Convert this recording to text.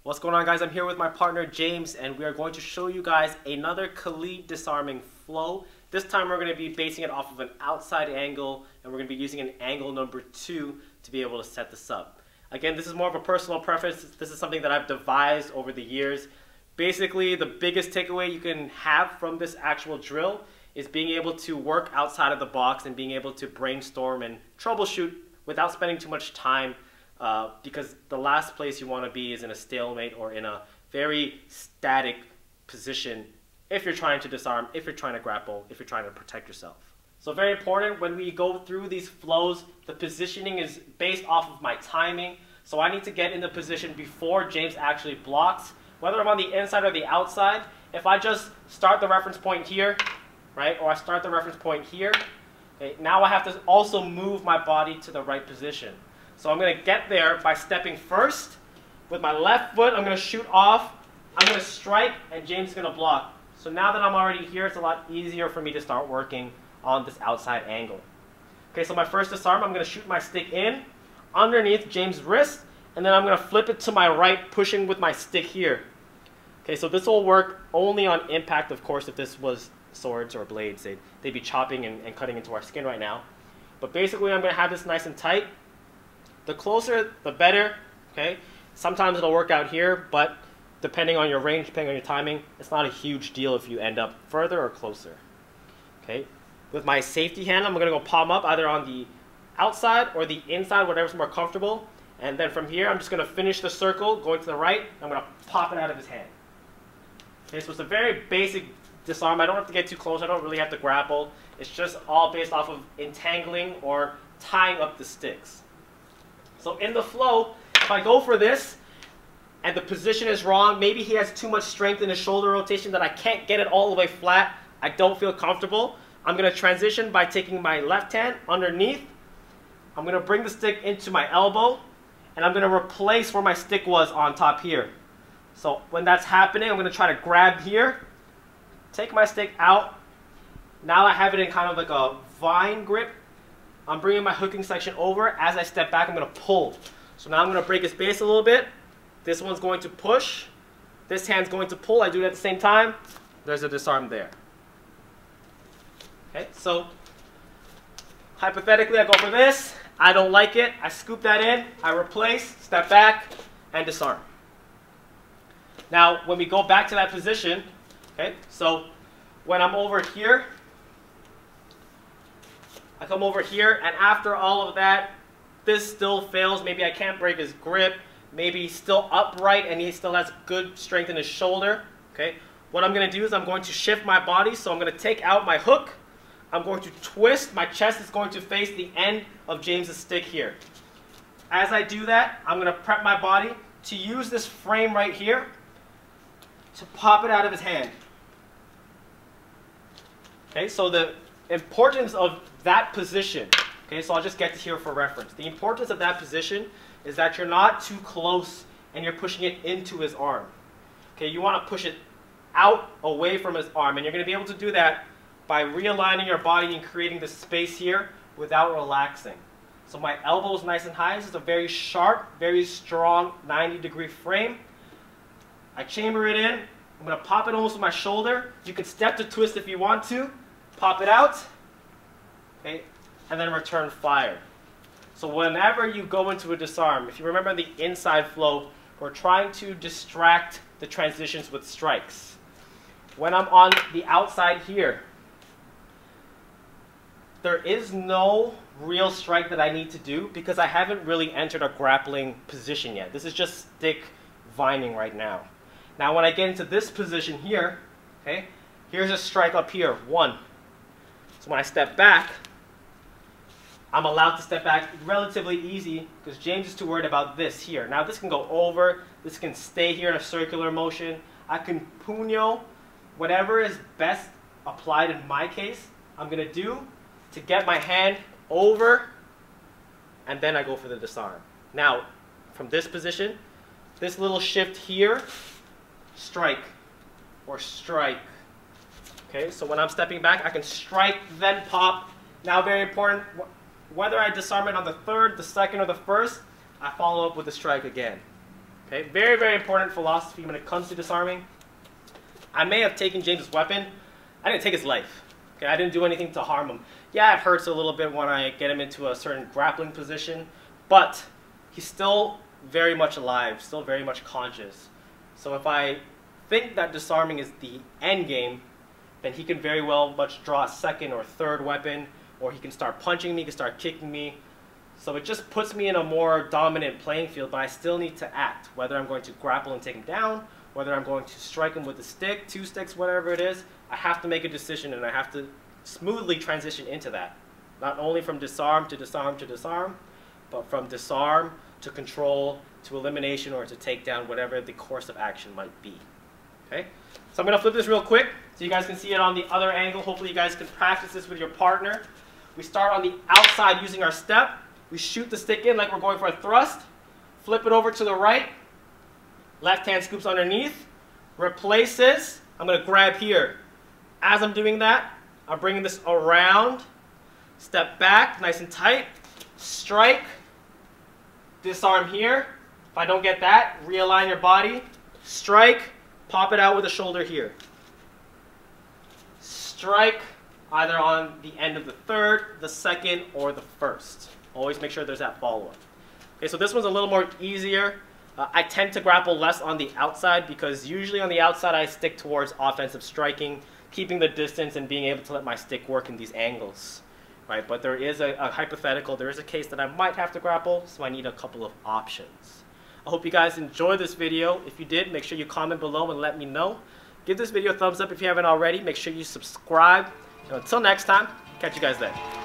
What's going on, guys? I'm here with my partner James, and we are going to show you guys another collegiate disarming flow. This time we're going to be basing it off of an outside angle, and we're going to be using an angle number 2 to be able to set this up. Again, this is more of a personal preference. This is something that I've devised over the years. Basically, the biggest takeaway you can have from this actual drill is being able to work outside of the box and being able to brainstorm and troubleshoot without spending too much time. Because the last place you want to be is in a stalemate or in a very static position if you're trying to disarm, if you're trying to grapple, if you're trying to protect yourself. So very important, when we go through these flows, the positioning is based off of my timing. So I need to get in the position before James actually blocks, whether I'm on the inside or the outside. If I just start the reference point here, right, or I start the reference point here, okay, now I have to also move my body to the right position. So I'm going to get there by stepping first. With my left foot, I'm going to shoot off. I'm going to strike, and James is going to block. So now that I'm already here, it's a lot easier for me to start working on this outside angle. Okay, so my first disarm, I'm going to shoot my stick in underneath James' wrist, and then I'm going to flip it to my right, pushing with my stick here. Okay, so this will work only on impact, of course. If this was swords or blades, they'd be chopping and cutting into our skin right now. But basically, I'm going to have this nice and tight. The closer, the better, okay? Sometimes it'll work out here, but depending on your range, depending on your timing, it's not a huge deal if you end up further or closer, okay? With my safety hand, I'm gonna go palm up either on the outside or the inside, whatever's more comfortable. And then from here, I'm just gonna finish the circle, going to the right. I'm gonna pop it out of his hand. Okay, so it's a very basic disarm. I don't have to get too close. I don't really have to grapple. It's just all based off of entangling or tying up the sticks. So in the flow, if I go for this and the position is wrong, maybe he has too much strength in his shoulder rotation that I can't get it all the way flat, I don't feel comfortable, I'm going to transition by taking my left hand underneath. I'm going to bring the stick into my elbow, and I'm going to replace where my stick was on top here. So when that's happening, I'm going to try to grab here, take my stick out. Now I have it in kind of like a vine grip. I'm bringing my hooking section over. As I step back, I'm going to pull. So now I'm going to break his base a little bit. This one's going to push. This hand's going to pull. I do it at the same time. There's a disarm there. Okay, so hypothetically, I go for this. I don't like it. I scoop that in. I replace, step back, and disarm. Now, when we go back to that position, okay, so when I'm over here, I come over here, and after all of that, this still fails. Maybe I can't break his grip. Maybe he's still upright and he still has good strength in his shoulder. Okay. What I'm going to do is I'm going to shift my body. So I'm going to take out my hook. I'm going to twist. My chest is going to face the end of James's stick here. As I do that, I'm going to prep my body to use this frame right here to pop it out of his hand. Okay, so the importance of that position, okay, so I'll just get to here for reference. The importance of that position is that you're not too close and you're pushing it into his arm. Okay, you want to push it out away from his arm, and you're going to be able to do that by realigning your body and creating the space here without relaxing. So my elbow is nice and high. This is a very sharp, very strong 90-degree frame. I chamber it in. I'm going to pop it almost with my shoulder. You can step to twist if you want to. Pop it out. Okay, and then return fire. So whenever you go into a disarm, if you remember the inside flow, we're trying to distract the transitions with strikes. When I'm on the outside here, there is no real strike that I need to do because I haven't really entered a grappling position yet. This is just stick vining right now. Now when I get into this position here, okay, here's a strike up here, 1. So when I step back, I'm allowed to step back relatively easy because James is too worried about this here. Now this can go over, this can stay here in a circular motion. I can puño, whatever is best applied in my case, I'm going to do to get my hand over, and then I go for the disarm. Now, from this position, this little shift here, strike or strike. Okay, so when I'm stepping back, I can strike, then pop. Now, very important, whether I disarm it on the third, the second, or the first, I follow up with a strike again. Okay, very, very important philosophy when it comes to disarming. I may have taken James's weapon. I didn't take his life. Okay, I didn't do anything to harm him. Yeah, it hurts a little bit when I get him into a certain grappling position, but he's still very much alive, still very much conscious. So if I think that disarming is the end game, then he can very well much draw a second or third weapon, or he can start punching me, he can start kicking me. So it just puts me in a more dominant playing field, but I still need to act, whether I'm going to grapple and take him down, whether I'm going to strike him with a stick, 2 sticks, whatever it is. I have to make a decision, and I have to smoothly transition into that. Not only from disarm to disarm to disarm, but from disarm to control to elimination or to takedown, whatever the course of action might be. Okay? So I'm going to flip this real quick so you guys can see it on the other angle. Hopefully you guys can practice this with your partner. We start on the outside using our step. We shoot the stick in like we're going for a thrust. Flip it over to the right. Left hand scoops underneath. Replaces. I'm going to grab here. As I'm doing that, I'm bringing this around. Step back, nice and tight. Strike. Disarm here. If I don't get that, realign your body. Strike. Pop it out with the shoulder here. Strike either on the end of the third, the second, or the first. Always make sure there's that follow-up. Okay, so this one's a little more easier. I tend to grapple less on the outside because usually on the outside I stick towards offensive striking, keeping the distance and being able to let my stick work in these angles. Right? But there is a hypothetical, there is a case that I might have to grapple, so I need a couple of options. I hope you guys enjoyed this video. If you did, make sure you comment below and let me know. Give this video a thumbs up if you haven't already. Make sure you subscribe. And until next time, catch you guys then.